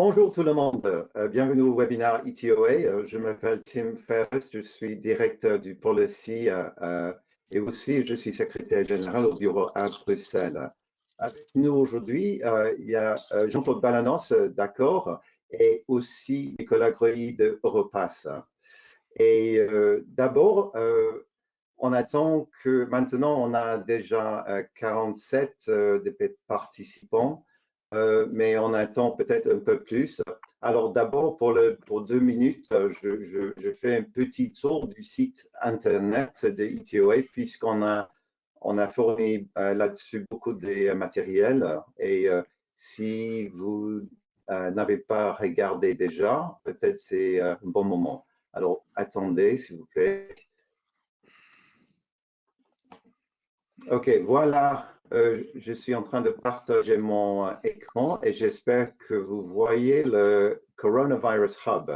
Bonjour tout le monde, bienvenue au webinaire ETOA. Je m'appelle Tim Ferris, je suis directeur du Policy et aussi je suis secrétaire général au bureau à Bruxelles. Avec nous aujourd'hui, il y a Jean-Claude Balanos d'Accor et aussi Nicolas Greuilly de Europass. Et d'abord, on attend que maintenant on a déjà 47 participants. Mais on attend peut-être un peu plus. Alors d'abord, pour 2 minutes, je fais un petit tour du site internet de ETOA puisqu'on a fourni là-dessus beaucoup de matériel. Et si vous n'avez pas regardé déjà, peut-être c'est un bon moment. Alors attendez, s'il vous plaît. OK, voilà. Je suis en train de partager mon écran et j'espère que vous voyez le Coronavirus Hub.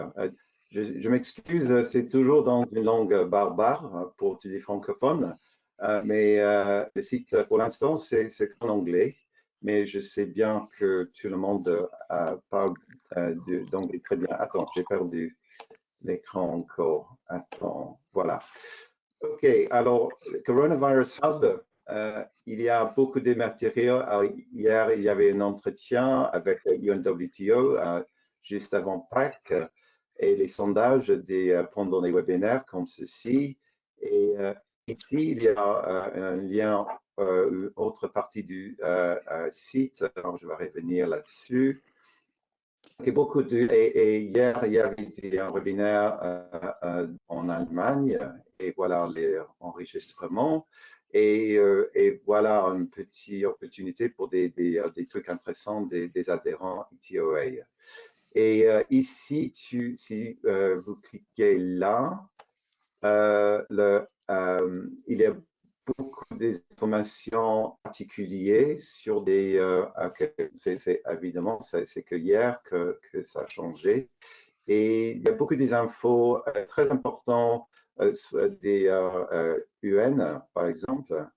Je m'excuse, c'est toujours dans une langue barbare pour tous les francophones, mais le site pour l'instant c'est en anglais, mais je sais bien que tout le monde parle d'anglais très bien. Attends, j'ai perdu l'écran encore. Attends, voilà. OK, alors le Coronavirus Hub. Il y a beaucoup de matériaux. Alors, hier, il y avait un entretien avec UNWTO juste avant Pâques et les sondages pendant les webinaires comme ceci. Et ici, il y a un lien, autre partie du site. Alors, je vais revenir là-dessus. Et hier, il y avait un webinaire en Allemagne et voilà les enregistrements. Et voilà une petite opportunité pour des trucs intéressants des adhérents ETOA. Et ici, si vous cliquez là, il y a beaucoup d'informations particulières sur des... évidemment, c'est que hier que ça a changé. Et il y a beaucoup d'infos très importantes des UN, par exemple,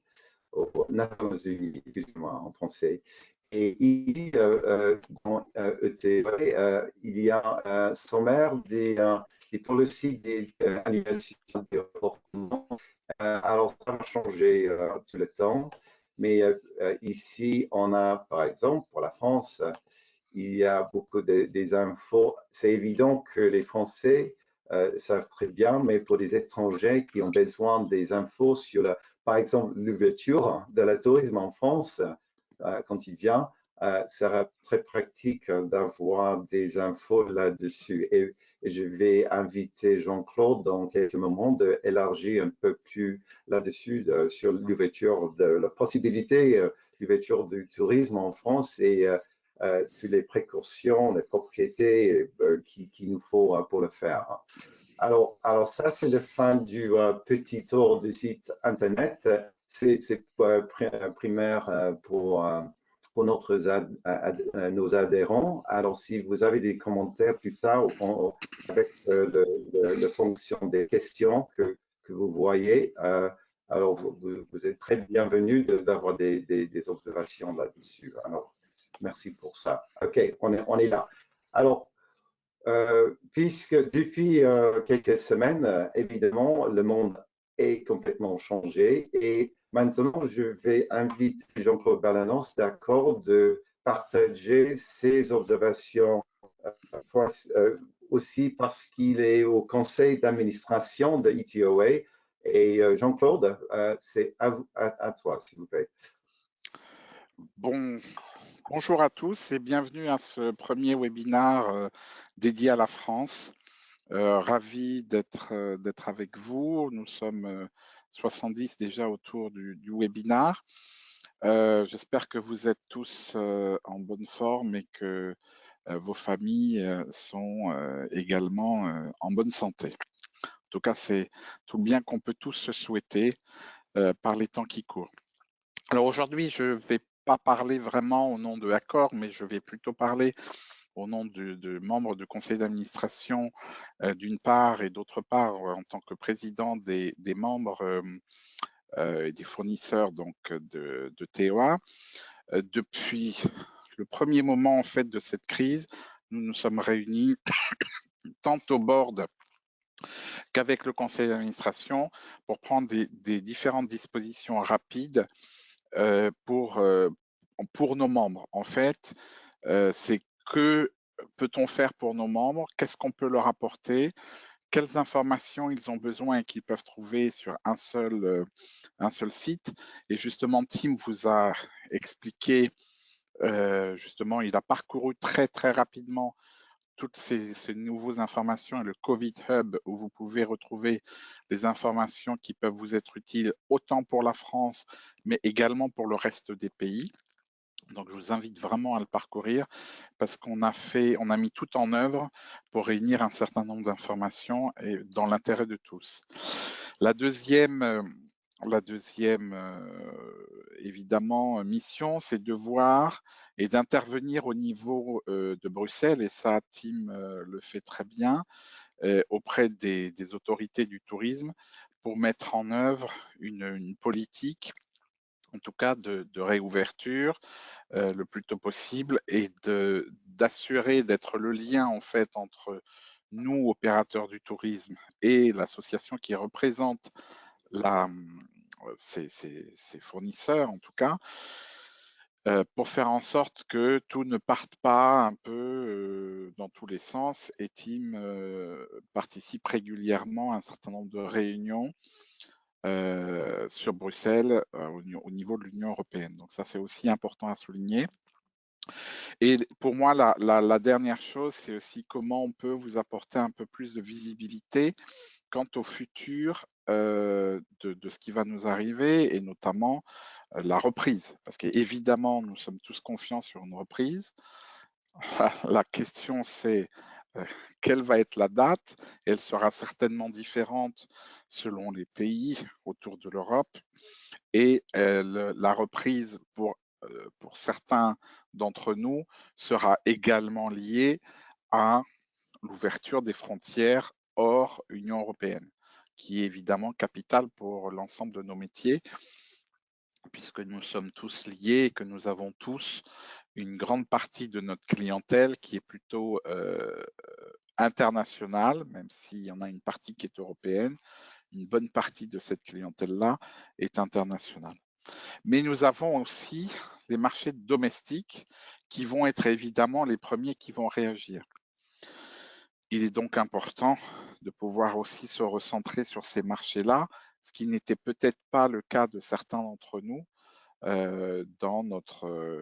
aux Nations Unies, excusez-moi, en français. Et ici, dans ETV, il y a un sommaire des policies des annulations des reportements. Alors, ça va changer tout le temps. Mais ici, on a, par exemple, pour la France, il y a beaucoup des infos. C'est évident que les Français savent très bien, mais pour les étrangers qui ont besoin des infos sur, par exemple, l'ouverture de la tourisme en France, quand il vient, sera très pratique d'avoir des infos là-dessus. Et je vais inviter Jean-Claude dans quelques moments d'élargir un peu plus là-dessus sur l'ouverture de la possibilité, l'ouverture du tourisme en France et toutes les précautions, les propriétés qu'il nous faut pour le faire. Alors ça, c'est la fin du petit tour du site Internet. C'est primaire pour nos adhérents. Alors, si vous avez des commentaires plus tard avec la fonction des questions que vous voyez, alors vous êtes très bienvenus d'avoir des observations là-dessus. Alors, merci pour ça. OK, on est là. Alors, puisque depuis quelques semaines, évidemment, le monde est complètement changé et maintenant, je vais inviter Jean-Claude Balanos d'Accor de partager ses observations aussi parce qu'il est au conseil d'administration de ETOA. Et Jean-Claude, c'est à toi, s'il vous plaît. Bonjour à tous et bienvenue à ce premier webinaire dédié à la France. Ravi d'être avec vous. Nous sommes 70 déjà autour du webinaire. J'espère que vous êtes tous en bonne forme et que vos familles sont également en bonne santé. En tout cas, c'est tout le bien qu'on peut tous se souhaiter par les temps qui courent. Alors aujourd'hui, je ne vais pas parler vraiment au nom de Accor, mais je vais plutôt parler au nom de membres du conseil d'administration d'une part et d'autre part en tant que président des membres et des fournisseurs donc de TOA. Depuis le premier moment en fait de cette crise, nous nous sommes réunis tant au board qu'avec le conseil d'administration pour prendre des différentes dispositions rapides pour nos membres. En fait, c'est que peut-on faire pour nos membres, qu'est-ce qu'on peut leur apporter, quelles informations ils ont besoin et qu'ils peuvent trouver sur un seul site. Et justement, Tim vous a expliqué, justement, il a parcouru très très rapidement toutes ces nouvelles informations et le Covid Hub où vous pouvez retrouver les informations qui peuvent vous être utiles autant pour la France, mais également pour le reste des pays. Donc, je vous invite vraiment à le parcourir parce qu'on a mis tout en œuvre pour réunir un certain nombre d'informations et dans l'intérêt de tous. La deuxième évidemment mission, c'est de voir et d'intervenir au niveau de Bruxelles, et ça, Tim le fait très bien, auprès des autorités du tourisme pour mettre en œuvre une politique, en tout cas de réouverture le plus tôt possible et d'assurer d'être le lien en fait entre nous, opérateurs du tourisme, et l'association qui représente ces fournisseurs en tout cas, pour faire en sorte que tout ne parte pas un peu dans tous les sens. Et Tim participe régulièrement à un certain nombre de réunions sur Bruxelles au niveau de l'Union européenne. Donc ça, c'est aussi important à souligner. Et pour moi, la dernière chose, c'est aussi comment on peut vous apporter un peu plus de visibilité quant au futur de ce qui va nous arriver, et notamment la reprise. Parce qu'évidemment, nous sommes tous confiants sur une reprise. La question, c'est quelle va être la date? Elle sera certainement différente selon les pays autour de l'Europe. Et la reprise pour certains d'entre nous sera également liée à l'ouverture des frontières hors Union européenne, qui est évidemment capitale pour l'ensemble de nos métiers, puisque nous sommes tous liés et que nous avons tous une grande partie de notre clientèle qui est plutôt internationale, même s'il y en a une partie qui est européenne. Une bonne partie de cette clientèle-là est internationale. Mais nous avons aussi les marchés domestiques qui vont être évidemment les premiers qui vont réagir. Il est donc important de pouvoir aussi se recentrer sur ces marchés-là, ce qui n'était peut-être pas le cas de certains d'entre nous,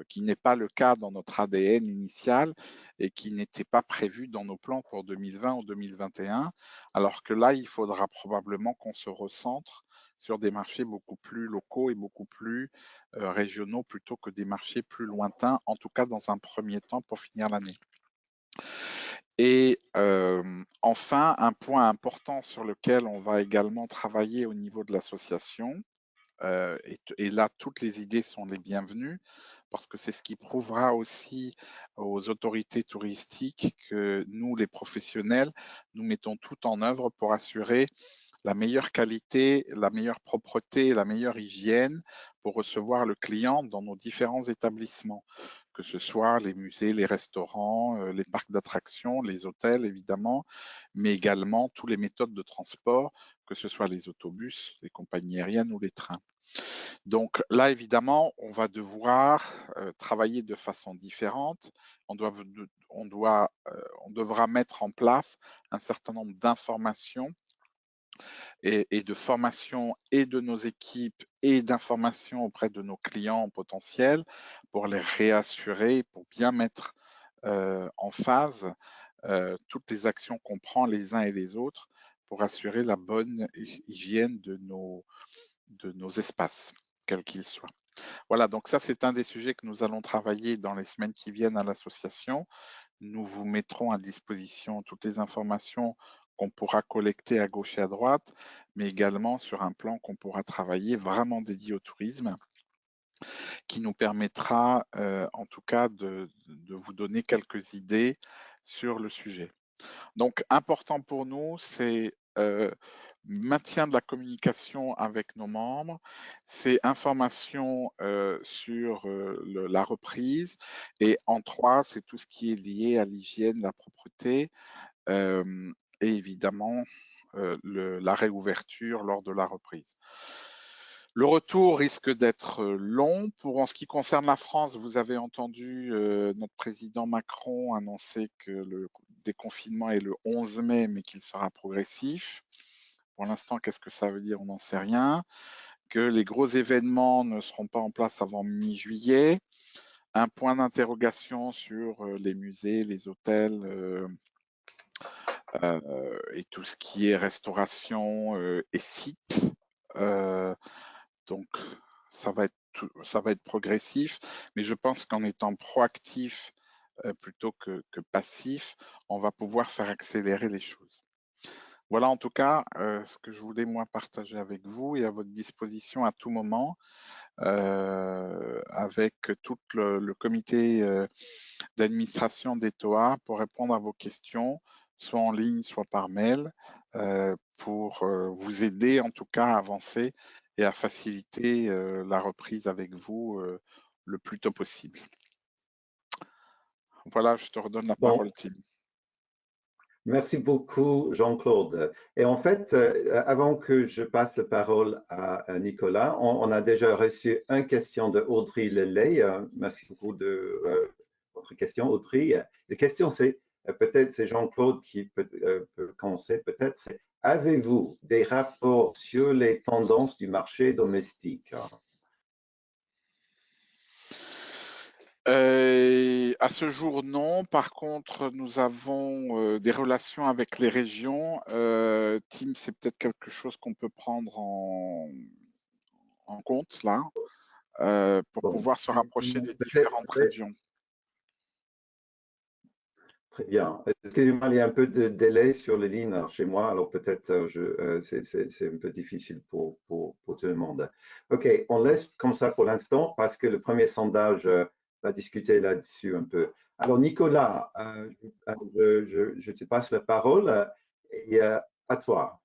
qui n'est pas le cas dans notre ADN initial et qui n'était pas prévu dans nos plans pour 2020 ou 2021, alors que là, il faudra probablement qu'on se recentre sur des marchés beaucoup plus locaux et beaucoup plus régionaux plutôt que des marchés plus lointains, en tout cas dans un premier temps pour finir l'année. Et enfin, un point important sur lequel on va également travailler au niveau de l'association, et là, toutes les idées sont les bienvenues, parce que c'est ce qui prouvera aussi aux autorités touristiques que nous, les professionnels, nous mettons tout en œuvre pour assurer la meilleure qualité, la meilleure propreté, la meilleure hygiène pour recevoir le client dans nos différents établissements, que ce soit les musées, les restaurants, les parcs d'attractions, les hôtels évidemment, mais également toutes les méthodes de transport, que ce soit les autobus, les compagnies aériennes ou les trains. Donc là, évidemment, on va devoir travailler de façon différente. On devra mettre en place un certain nombre d'informations et de formation et de nos équipes et d'informations auprès de nos clients potentiels pour les réassurer, pour bien mettre en phase toutes les actions qu'on prend les uns et les autres pour assurer la bonne hygiène de nos espaces, quels qu'ils soient. Voilà, donc ça, c'est un des sujets que nous allons travailler dans les semaines qui viennent à l'association. Nous vous mettrons à disposition toutes les informations qu'on pourra collecter à gauche et à droite, mais également sur un plan qu'on pourra travailler vraiment dédié au tourisme, qui nous permettra en tout cas de vous donner quelques idées sur le sujet. Donc, important pour nous, c'est maintien de la communication avec nos membres, c'est information sur la reprise, et en 3, c'est tout ce qui est lié à l'hygiène, la propreté, et évidemment la réouverture lors de la reprise. Le retour risque d'être long. En ce qui concerne la France, vous avez entendu notre président Macron annoncer que le déconfinement est le 11 mai, mais qu'il sera progressif. Pour l'instant, qu'est-ce que ça veut dire? On n'en sait rien. Que les gros événements ne seront pas en place avant mi-juillet. Un point d'interrogation sur les musées, les hôtels et tout ce qui est restauration et sites. Donc, ça va être progressif, mais je pense qu'en étant proactif plutôt que passif, on va pouvoir faire accélérer les choses. Voilà en tout cas ce que je voulais moi partager avec vous, et à votre disposition à tout moment, avec tout le comité d'administration d'ETOA pour répondre à vos questions, soit en ligne, soit par mail, pour vous aider en tout cas à avancer et à faciliter la reprise avec vous le plus tôt possible. Voilà, je te redonne la parole, Tim. Merci beaucoup, Jean-Claude. Et en fait, avant que je passe la parole à Nicolas, on a déjà reçu une question de Audrey Lelay. Merci beaucoup de votre question, Audrey. La question, c'est peut-être c'est Jean-Claude qui peut commencer. Peut-être, c'est avez-vous des rapports sur les tendances du marché domestique? À ce jour, non. Par contre, nous avons des relations avec les régions. Tim, c'est peut-être quelque chose qu'on peut prendre en compte là, pour pouvoir se rapprocher des différentes régions. Très bien. Excusez-moi, il y a un peu de délai sur les lignes chez moi, alors peut-être c'est un peu difficile pour tout le monde. OK, on laisse comme ça pour l'instant parce que le premier sondage va discuter là-dessus un peu. Alors Nicolas, je te passe la parole et à toi.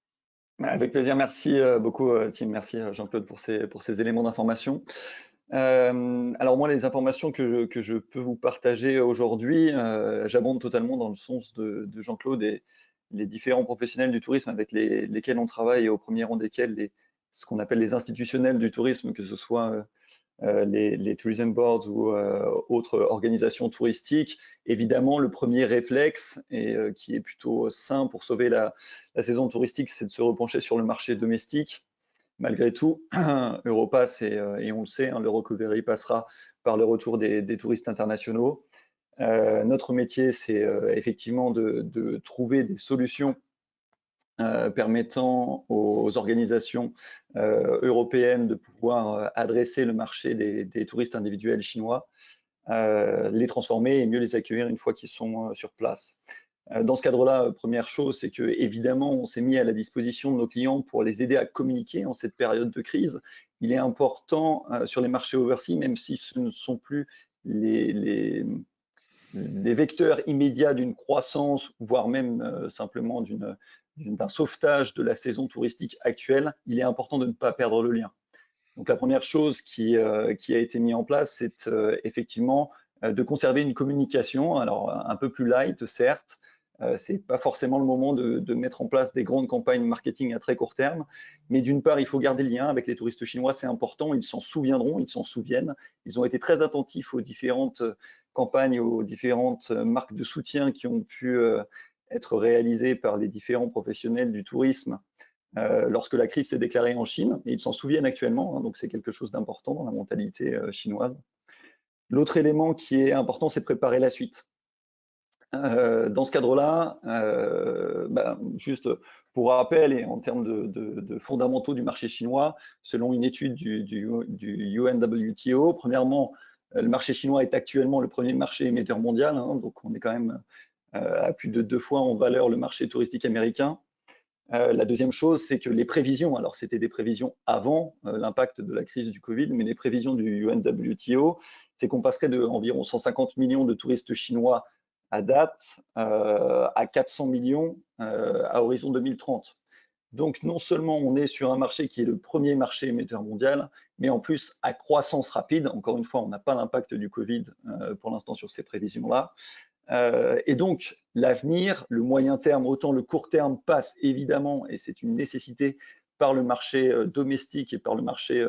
Avec plaisir, merci beaucoup Tim, merci Jean-Claude pour ces éléments d'information. Alors moi, les informations que je peux vous partager aujourd'hui, j'abonde totalement dans le sens de Jean-Claude et les différents professionnels du tourisme avec lesquels on travaille, et au premier rang desquels ce qu'on appelle les institutionnels du tourisme, que ce soit les tourism boards ou autres organisations touristiques. Évidemment, le premier réflexe, et qui est plutôt sain pour sauver la saison touristique, c'est de se repencher sur le marché domestique. Malgré tout, Europass, et on le sait, le recovery passera par le retour des touristes internationaux. Notre métier, c'est effectivement de trouver des solutions permettant aux organisations européennes de pouvoir adresser le marché des touristes individuels chinois, les transformer et mieux les accueillir une fois qu'ils sont sur place. Dans ce cadre-là, première chose, c'est que évidemment, on s'est mis à la disposition de nos clients pour les aider à communiquer en cette période de crise. Il est important sur les marchés overseas, même si ce ne sont plus les vecteurs immédiats d'une croissance, voire même simplement d'un sauvetage de la saison touristique actuelle, il est important de ne pas perdre le lien. Donc la première chose qui a été mise en place, c'est effectivement de conserver une communication, alors un peu plus light, certes. C'est pas forcément le moment de mettre en place des grandes campagnes marketing à très court terme, mais d'une part, il faut garder le lien avec les touristes chinois, c'est important, ils s'en souviendront, ils s'en souviennent. Ils ont été très attentifs aux différentes campagnes, aux différentes marques de soutien qui ont pu être réalisées par les différents professionnels du tourisme lorsque la crise s'est déclarée en Chine, et ils s'en souviennent actuellement, donc c'est quelque chose d'important dans la mentalité chinoise. L'autre élément qui est important, c'est de préparer la suite. Dans ce cadre-là, juste pour rappel et en termes de fondamentaux du marché chinois, selon une étude du UNWTO, premièrement, le marché chinois est actuellement le premier marché émetteur mondial, donc on est quand même à plus de 2 fois en valeur le marché touristique américain. La deuxième chose, c'est que les prévisions, alors c'était des prévisions avant l'impact de la crise du Covid, mais les prévisions du UNWTO, c'est qu'on passerait de environ 150 millions de touristes chinois à date à 400 millions à horizon 2030. Donc, non seulement on est sur un marché qui est le premier marché émetteur mondial, mais en plus à croissance rapide. Encore une fois, on n'a pas l'impact du Covid pour l'instant sur ces prévisions-là. Et donc, l'avenir, le moyen terme, autant le court terme passe évidemment, et c'est une nécessité, par le marché domestique et par le marché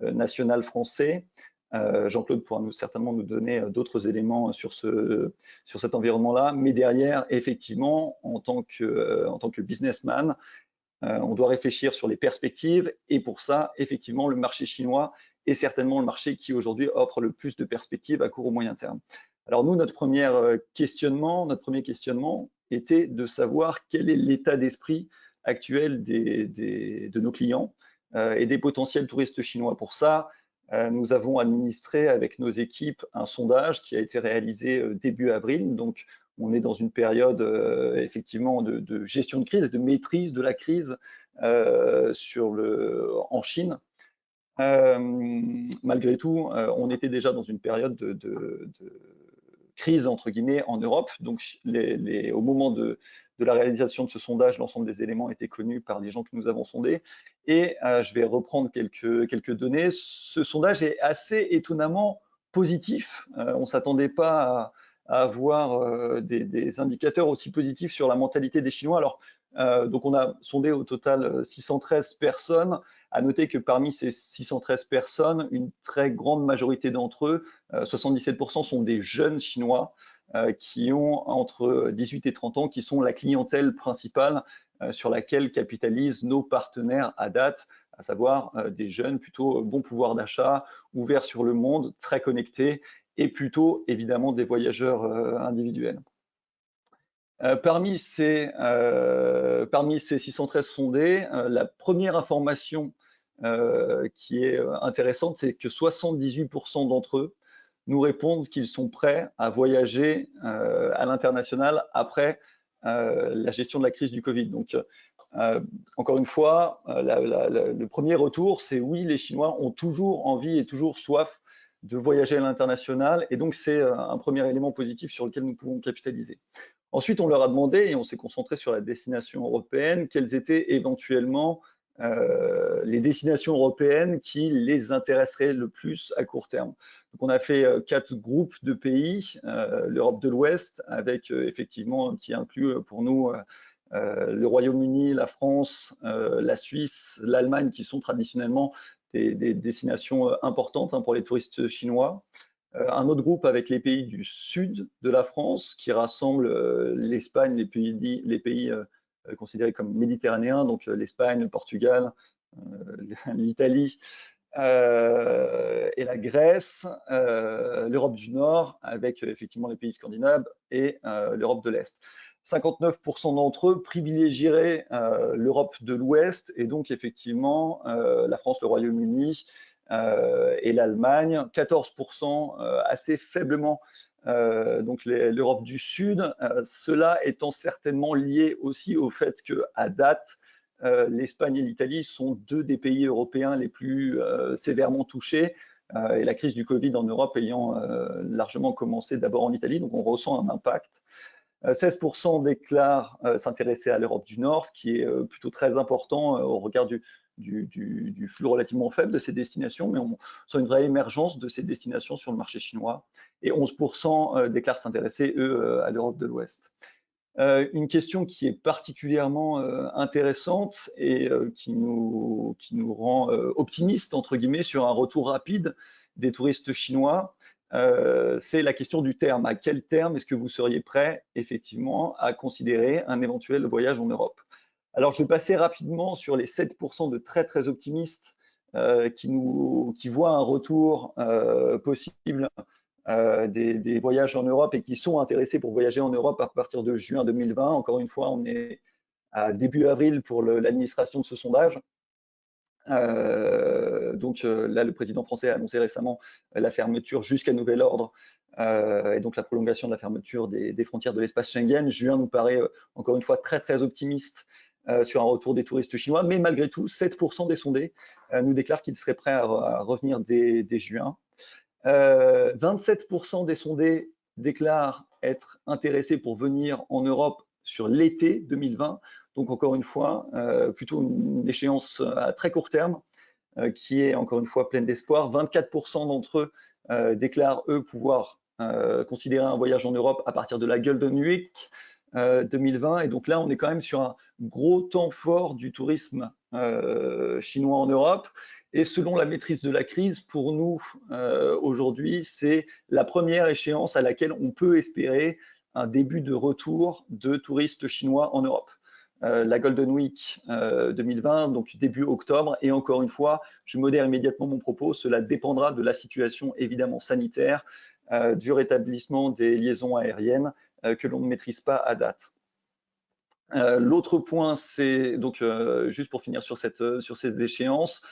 national français. Jean-Claude pourra certainement nous donner d'autres éléments sur cet environnement-là. Mais derrière, effectivement, en tant que businessman, on doit réfléchir sur les perspectives. Et pour ça, effectivement, le marché chinois est certainement le marché qui aujourd'hui offre le plus de perspectives à court ou moyen terme. Alors nous, notre premier questionnement était de savoir quel est l'état d'esprit actuel de nos clients et des potentiels touristes chinois. Pour ça, nous avons administré avec nos équipes un sondage qui a été réalisé début avril. Donc, on est dans une période effectivement de gestion de crise et de maîtrise de la crise en Chine. Malgré tout, on était déjà dans une période de crise entre guillemets en Europe. Donc, au moment de la réalisation de ce sondage, l'ensemble des éléments étaient connus par les gens que nous avons sondés. Et je vais reprendre quelques données. Ce sondage est assez étonnamment positif. On ne s'attendait pas à avoir des indicateurs aussi positifs sur la mentalité des Chinois. Alors, donc on a sondé au total 613 personnes. À noter que parmi ces 613 personnes, une très grande majorité d'entre eux, 77%, sont des jeunes Chinois qui ont entre 18 et 30 ans, qui sont la clientèle principale sur laquelle capitalisent nos partenaires à date, à savoir des jeunes plutôt bon pouvoir d'achat, ouverts sur le monde, très connectés et plutôt évidemment des voyageurs individuels. Parmi ces 613 sondés, la première information qui est intéressante, c'est que 78% d'entre eux nous répondent qu'ils sont prêts à voyager à l'international après la gestion de la crise du Covid. Donc, encore une fois, le premier retour, c'est oui, les Chinois ont toujours envie et toujours soif de voyager à l'international, et donc c'est un premier élément positif sur lequel nous pouvons capitaliser. Ensuite, on leur a demandé, et on s'est concentré sur la destination européenne, quelles étaient éventuellement les destinations européennes qui les intéresseraient le plus à court terme. Donc, on a fait 4 groupes de pays, l'Europe de l'Ouest, avec effectivement, qui inclut pour nous le Royaume-Uni, la France, la Suisse, l'Allemagne, qui sont traditionnellement des destinations importantes pour les touristes chinois. Un autre groupe avec les pays du sud de la France, qui rassemble l'Espagne, les pays considérés comme méditerranéens, donc l'Espagne, le Portugal, l'Italie et la Grèce, l'Europe du Nord avec effectivement les pays scandinaves et l'Europe de l'Est. 59% d'entre eux privilégieraient l'Europe de l'Ouest et donc effectivement la France, le Royaume-Uni et l'Allemagne. 14% assez faiblement donc l'Europe du Sud, cela étant certainement lié aussi au fait qu'à date, l'Espagne et l'Italie sont 2 des pays européens les plus sévèrement touchés, et la crise du Covid en Europe ayant largement commencé d'abord en Italie, donc on ressent un impact. 16% déclarent s'intéresser à l'Europe du Nord, ce qui est plutôt très important au regard du flux relativement faible de ces destinations, mais on sent une vraie émergence de ces destinations sur le marché chinois. Et 11% déclarent s'intéresser, eux, à l'Europe de l'Ouest. Une question qui est particulièrement intéressante et qui nous rend optimistes, entre guillemets, sur un retour rapide des touristes chinois, c'est la question du terme. À quel terme est-ce que vous seriez prêt, effectivement, à considérer un éventuel voyage en Europe? Alors, je vais passer rapidement sur les 7% de très, très optimistes qui voient un retour possible des voyages en Europe et qui sont intéressés pour voyager en Europe à partir de juin 2020. Encore une fois, on est à début avril pour l'administration de ce sondage. Donc là, le président français a annoncé récemment la fermeture jusqu'à nouvel ordre et donc la prolongation de la fermeture des frontières de l'espace Schengen. Juin nous paraît encore une fois très très optimiste sur un retour des touristes chinois, mais malgré tout, 7% des sondés nous déclarent qu'ils seraient prêts à revenir dès juin. 27% des sondés déclarent être intéressés pour venir en Europe sur l'été 2020. Donc encore une fois, plutôt une échéance à très court terme qui est encore une fois pleine d'espoir. 24% d'entre eux déclarent eux pouvoir considérer un voyage en Europe à partir de la Golden Week 2020. Et donc là, on est quand même sur un gros temps fort du tourisme chinois en Europe. Et selon la maîtrise de la crise, pour nous, aujourd'hui, c'est la première échéance à laquelle on peut espérer un début de retour de touristes chinois en Europe. La Golden Week 2020, donc début octobre. Et encore une fois, je modère immédiatement mon propos, cela dépendra de la situation évidemment sanitaire, du rétablissement des liaisons aériennes que l'on ne maîtrise pas à date. L'autre point, c'est donc juste pour finir sur ces échéances,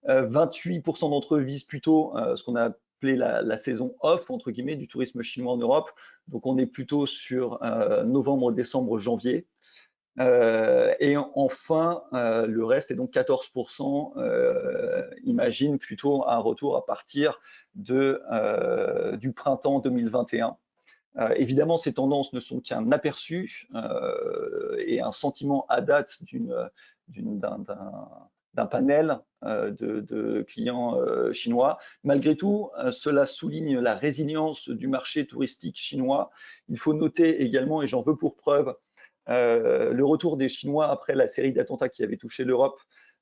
28% d'entre eux visent plutôt ce qu'on a appelé la saison off, entre guillemets, du tourisme chinois en Europe. Donc on est plutôt sur novembre, décembre, janvier. Et enfin, le reste, est donc 14%, imagine plutôt un retour à partir du printemps 2021. Évidemment, ces tendances ne sont qu'un aperçu et un sentiment à date d'un panel de clients chinois. Malgré tout, cela souligne la résilience du marché touristique chinois. Il faut noter également, et j'en veux pour preuve, le retour des Chinois après la série d'attentats qui avait touché l'Europe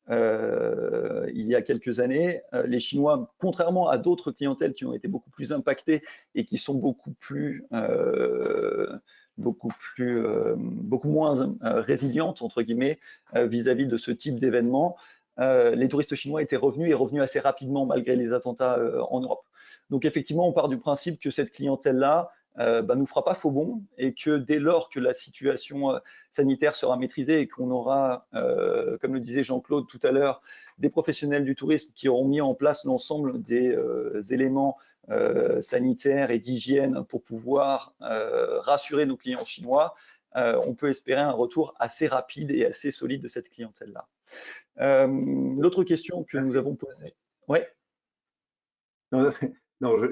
il y a quelques années. Les Chinois, contrairement à d'autres clientèles qui ont été beaucoup plus impactées et qui sont beaucoup moins résilientes, entre guillemets, vis-à-vis de ce type d'événement, les touristes chinois étaient revenus assez rapidement malgré les attentats en Europe. Donc effectivement, on part du principe que cette clientèle-là nous fera pas faux bond et que dès lors que la situation sanitaire sera maîtrisée et qu'on aura, comme le disait Jean-Claude tout à l'heure, des professionnels du tourisme qui auront mis en place l'ensemble des éléments sanitaires et d'hygiène pour pouvoir rassurer nos clients chinois, on peut espérer un retour assez rapide et assez solide de cette clientèle-là. L'autre question que nous avons posée. Oui. Non,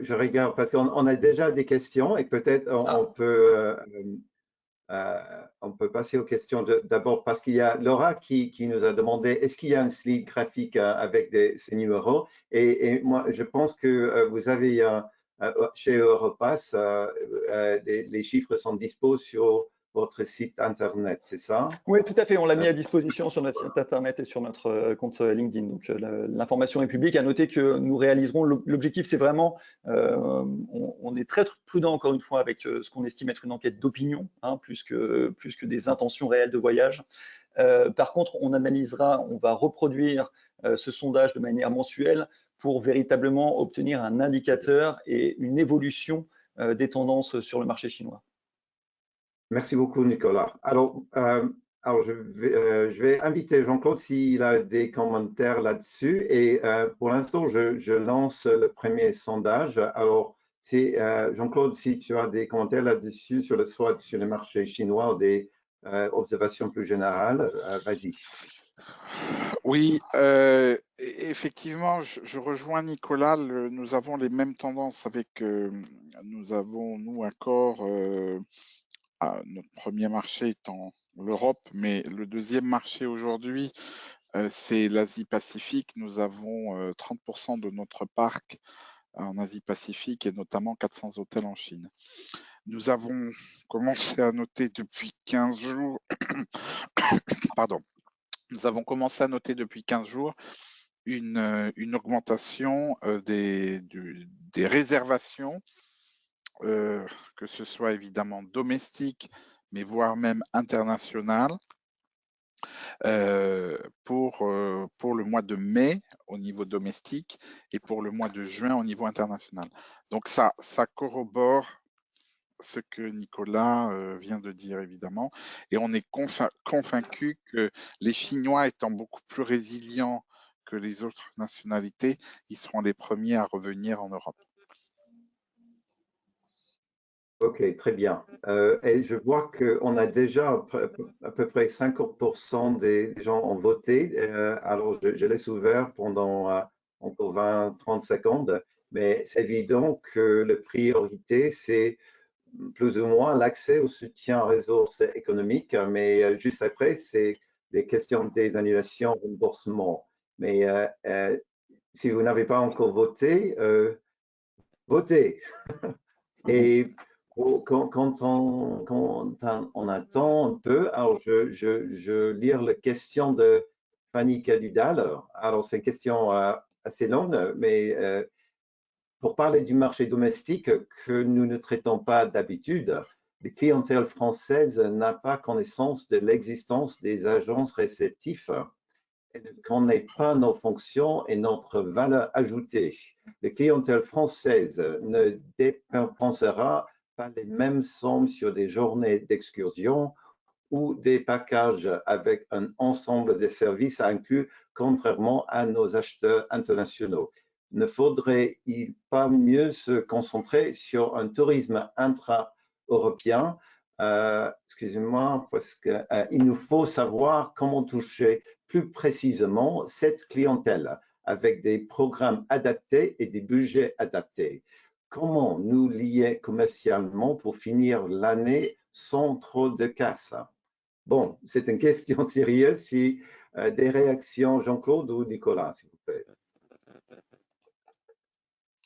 je regarde parce qu'on a déjà des questions et peut-être on peut passer aux questions d'abord parce qu'il y a Laura qui nous a demandé est-ce qu'il y a un slide graphique avec ces numéros et moi je pense que vous avez chez Europass les chiffres sont dispo sur votre site internet, c'est ça? Oui, tout à fait. On l'a mis à disposition sur notre site internet et sur notre compte LinkedIn. Donc, l'information est publique. À noter que nous réaliserons. L'objectif, c'est vraiment, on est très prudent encore une fois avec ce qu'on estime être une enquête d'opinion, hein, plus que des intentions réelles de voyage. Par contre, on va reproduire ce sondage de manière mensuelle pour véritablement obtenir un indicateur et une évolution des tendances sur le marché chinois. Merci beaucoup, Nicolas. Alors je vais inviter Jean-Claude s'il a des commentaires là-dessus. Et pour l'instant, je lance le premier sondage. Alors, Jean-Claude, si tu as des commentaires là-dessus, soit sur le marché chinois ou des observations plus générales, vas-y. Oui, effectivement, je rejoins Nicolas. Nous avons les mêmes tendances nous avons, nous, encore notre premier marché étant l'Europe, mais le deuxième marché aujourd'hui, c'est l'Asie-Pacifique. Nous avons 30% de notre parc en Asie-Pacifique et notamment 400 hôtels en Chine. Nous avons commencé à noter depuis 15 jours, pardon, nous avons commencé à noter depuis 15 jours une augmentation des réservations, que ce soit évidemment domestique, mais voire même international, pour le mois de mai au niveau domestique et pour le mois de juin au niveau international. Donc ça corrobore ce que Nicolas vient de dire évidemment, et on est convaincu que les Chinois étant beaucoup plus résilients que les autres nationalités, ils seront les premiers à revenir en Europe. Ok, très bien. Et je vois qu'on a déjà à peu près 50% des gens ont voté. Alors, je laisse ouvert pendant encore 20-30 secondes. Mais c'est évident que la priorité, c'est plus ou moins l'accès au soutien aux ressources économiques, mais juste après, c'est les questions des annulations, remboursements. Mais si vous n'avez pas encore voté, votez. Et quand on attend un peu, alors je lire la question de Fanny Cadudal. Alors, c'est une question assez longue, mais pour parler du marché domestique que nous ne traitons pas d'habitude, la clientèle française n'a pas connaissance de l'existence des agences réceptives et ne connaît pas nos fonctions et notre valeur ajoutée. La clientèle française ne dépensera pas les mêmes sommes sur des journées d'excursion ou des packages avec un ensemble de services inclus, contrairement à nos acheteurs internationaux. Ne faudrait-il pas mieux se concentrer sur un tourisme intra-européen? Excusez-moi, parce qu'il nous faut savoir comment toucher plus précisément cette clientèle avec des programmes adaptés et des budgets adaptés. Comment nous lier commercialement pour finir l'année sans trop de casse? Bon, c'est une question sérieuse. Si des réactions, Jean-Claude ou Nicolas, s'il vous plaît.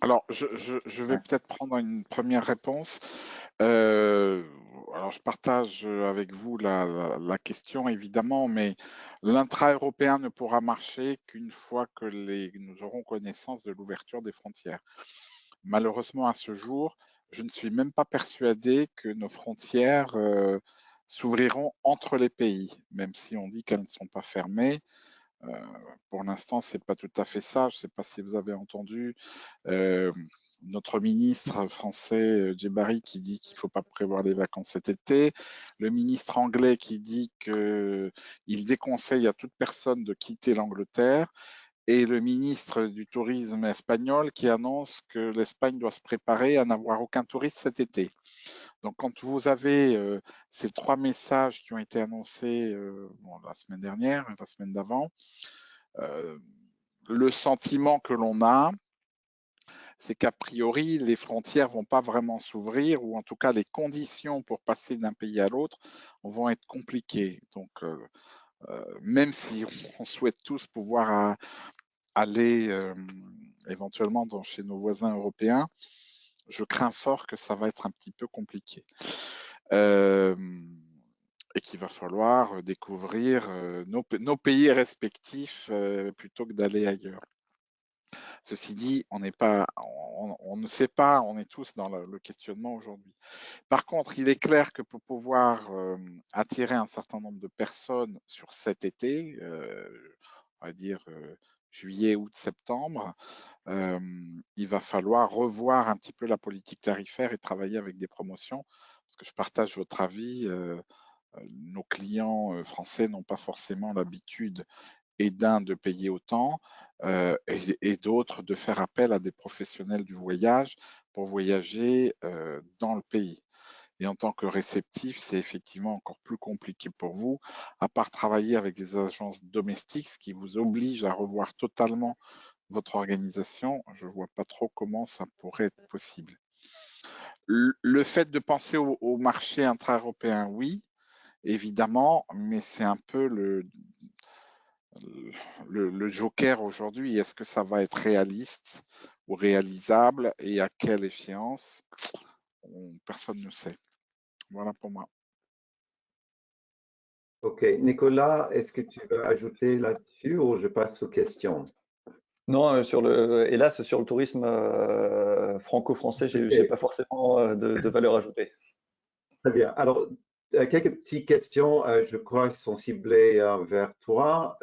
Alors, je vais peut-être prendre une première réponse. Alors, je partage avec vous la question, évidemment, mais l'intra-européen ne pourra marcher qu'une fois que nous aurons connaissance de l'ouverture des frontières. Malheureusement, à ce jour, je ne suis même pas persuadé que nos frontières s'ouvriront entre les pays, même si on dit qu'elles ne sont pas fermées. Pour l'instant, c'est pas tout à fait ça. Je ne sais pas si vous avez entendu notre ministre français Djebari qui dit qu'il ne faut pas prévoir les vacances cet été, le ministre anglais qui dit qu'il déconseille à toute personne de quitter l'Angleterre, et le ministre du tourisme espagnol qui annonce que l'Espagne doit se préparer à n'avoir aucun touriste cet été. Donc, quand vous avez ces trois messages qui ont été annoncés la semaine dernière, la semaine d'avant, le sentiment que l'on a, c'est qu'a priori, les frontières vont pas vraiment s'ouvrir, ou en tout cas, les conditions pour passer d'un pays à l'autre vont être compliquées. Donc, même si on souhaite tous pouvoir aller éventuellement chez nos voisins européens, je crains fort que ça va être un petit peu compliqué. Et qu'il va falloir découvrir nos pays respectifs plutôt que d'aller ailleurs. Ceci dit, on ne sait pas, on est tous dans le questionnement aujourd'hui. Par contre, il est clair que pour pouvoir attirer un certain nombre de personnes sur cet été, on va dire juillet, août, septembre, il va falloir revoir un petit peu la politique tarifaire et travailler avec des promotions, parce que je partage votre avis, nos clients français n'ont pas forcément l'habitude et d'un de payer autant et d'autres de faire appel à des professionnels du voyage pour voyager dans le pays. Et en tant que réceptif, c'est effectivement encore plus compliqué pour vous, à part travailler avec des agences domestiques, ce qui vous oblige à revoir totalement votre organisation. Je ne vois pas trop comment ça pourrait être possible. Le fait de penser au marché intra-européen, oui, évidemment, mais c'est un peu le joker aujourd'hui. Est-ce que ça va être réaliste ou réalisable et à quelle échéance? Personne ne sait. Voilà pour moi. OK. Nicolas, est-ce que tu veux ajouter là-dessus ou je passe aux questions? Non, hélas, sur le tourisme franco-français, j'ai pas forcément de valeur ajoutée. Très bien. Alors, quelques petites questions, je crois, sont ciblées vers toi.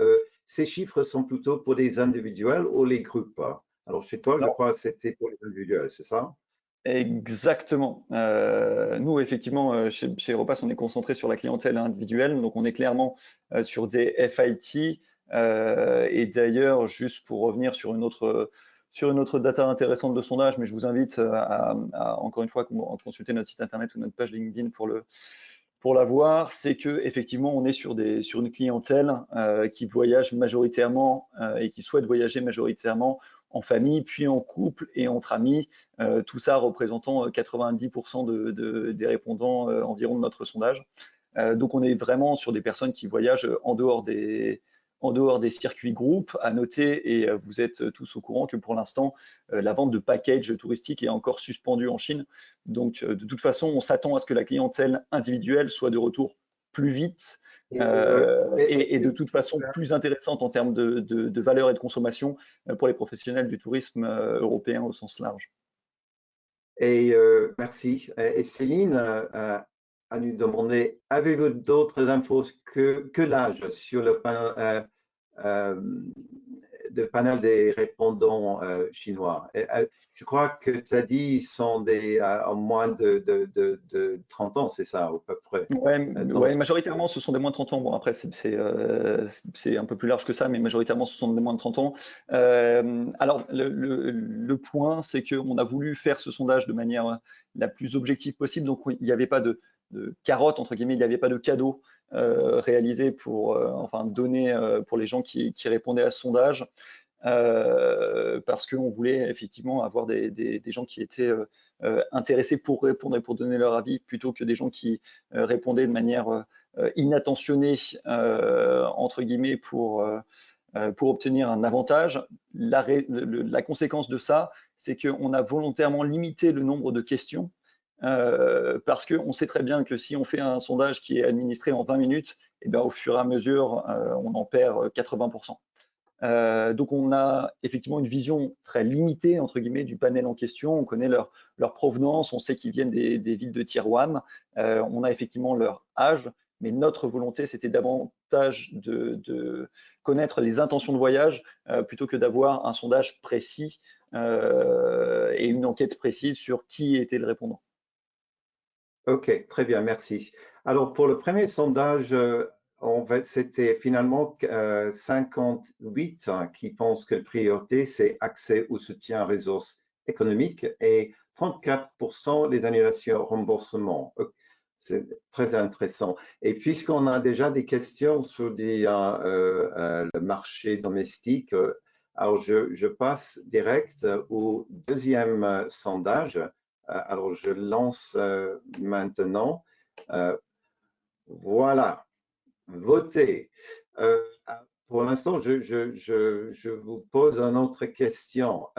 Ces chiffres sont plutôt pour les individuels ou les groupes? Alors, chez toi, je crois que c'était pour les individuels, c'est ça? Exactement. Nous, effectivement, chez Europass, on est concentré sur la clientèle individuelle, donc on est clairement sur des FIT. Et d'ailleurs, juste pour revenir sur une autre data intéressante de sondage, mais je vous invite à encore une fois consulter notre site internet ou notre page LinkedIn pour la voir, c'est que effectivement on est sur une clientèle qui voyage majoritairement et qui souhaite voyager majoritairement en famille, puis en couple et entre amis, tout ça représentant 90% des répondants environ de notre sondage. Donc on est vraiment sur des personnes qui voyagent en dehors des circuits groupes. À noter, et vous êtes tous au courant, que pour l'instant, la vente de packages touristiques est encore suspendue en Chine. Donc de toute façon, on s'attend à ce que la clientèle individuelle soit de retour plus vite et de toute façon plus intéressante en termes de valeur et de consommation pour les professionnels du tourisme européen au sens large. Et merci. Et Céline a nous demandé, avez-vous d'autres infos que l'âge sur le panel des répondants chinois? Je crois que tu as dit qu'ils sont en moins de 30 ans, c'est ça, à peu près? Ouais, majoritairement, ce sont des moins de 30 ans. Bon, après, c'est un peu plus large que ça, mais majoritairement, ce sont des moins de 30 ans. Alors, le point, c'est qu'on a voulu faire ce sondage de manière la plus objective possible. Donc, il n'y avait pas de carotte, entre guillemets, il n'y avait pas de cadeau réalisé pour, enfin, donné pour les gens qui répondaient à ce sondage. Parce qu'on voulait effectivement avoir des gens qui étaient intéressés pour répondre et pour donner leur avis, plutôt que des gens qui répondaient de manière inattentionnée, entre guillemets, pour obtenir un avantage. La conséquence de ça, c'est qu'on a volontairement limité le nombre de questions, parce qu'on sait très bien que si on fait un sondage qui est administré en 20 minutes, et bien, au fur et à mesure, on en perd 80%. Donc on a effectivement une vision très limitée entre guillemets du panel en question. On connaît leur provenance, on sait qu'ils viennent des villes de Tier 1, on a effectivement leur âge, mais notre volonté c'était davantage de connaître les intentions de voyage plutôt que d'avoir un sondage précis et une enquête précise sur qui était le répondant. Ok, très bien, merci. Alors pour le premier sondage, en fait, c'était finalement 58 qui pensent que la priorité, c'est accès au soutien aux ressources économiques et 34% les annulations remboursement. C'est très intéressant. Et puisqu'on a déjà des questions sur le marché domestique, alors je passe direct au deuxième sondage. Alors je lance maintenant. Voilà. Votez. Pour l'instant, je vous pose une autre question.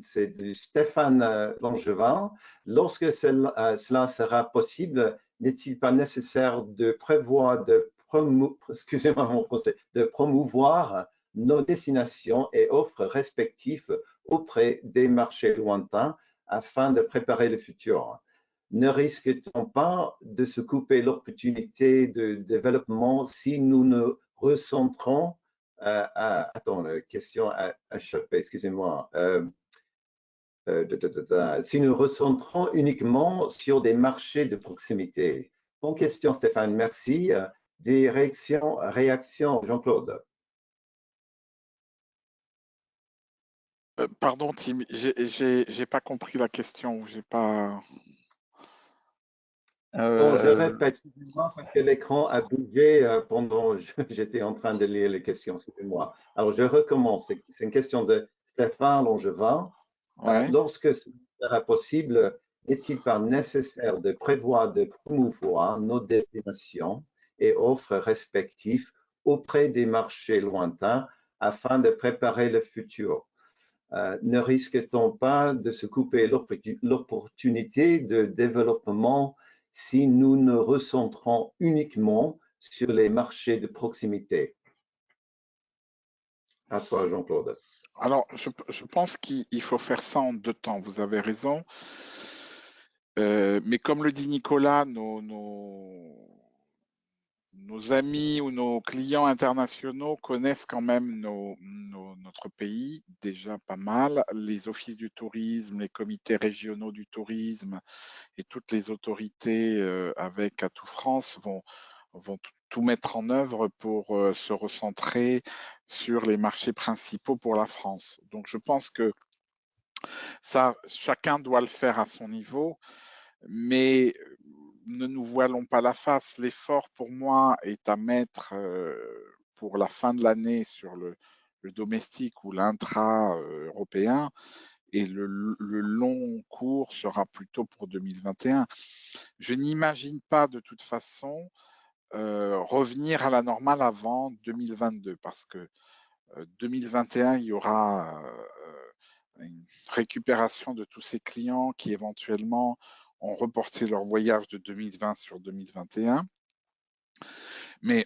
C'est de Stéphane Langevin. Lorsque cela sera possible, n'est-il pas nécessaire de prévoir excusez-moi mon français, de promouvoir nos destinations et offres respectives auprès des marchés lointains afin de préparer le futur? Ne risque-t-on pas de se couper l'opportunité de développement si nous ne recentrons attends, la question a échappé, excusez-moi. Si nous recentrons uniquement sur des marchés de proximité. Bonne question, Stéphane, merci. Des réactions, Jean-Claude? Pardon, Tim, j'ai pas compris la question, j'ai pas. Bon, je répète, excusez-moi, parce que l'écran a bougé pendant j'étais en train de lire les questions, excusez-moi. Alors, je recommence. C'est une question de Stéphane Langevin. Ouais. Lorsque ce sera possible, n'est-il pas nécessaire de prévoir de promouvoir nos destinations et offres respectives auprès des marchés lointains afin de préparer le futur? Ne risque-t-on pas de se couper l'opportunité de développement si nous nous recentrons uniquement sur les marchés de proximité? À toi, Jean-Claude. Alors, je pense qu'il faut faire ça en deux temps. Vous avez raison. Mais comme le dit Nicolas, nos amis ou nos clients internationaux connaissent quand même notre pays déjà pas mal. Les offices du tourisme, les comités régionaux du tourisme et toutes les autorités avec Atout France vont tout mettre en œuvre pour se recentrer sur les marchés principaux pour la France. Donc je pense que ça, chacun doit le faire à son niveau, mais ne nous voilons pas la face. L'effort pour moi est à mettre pour la fin de l'année sur le domestique ou l'intra-européen, et le long cours sera plutôt pour 2021. Je n'imagine pas de toute façon revenir à la normale avant 2022 parce que 2021, il y aura une récupération de tous ces clients qui éventuellement ont reporté leur voyage de 2020 sur 2021. Mais,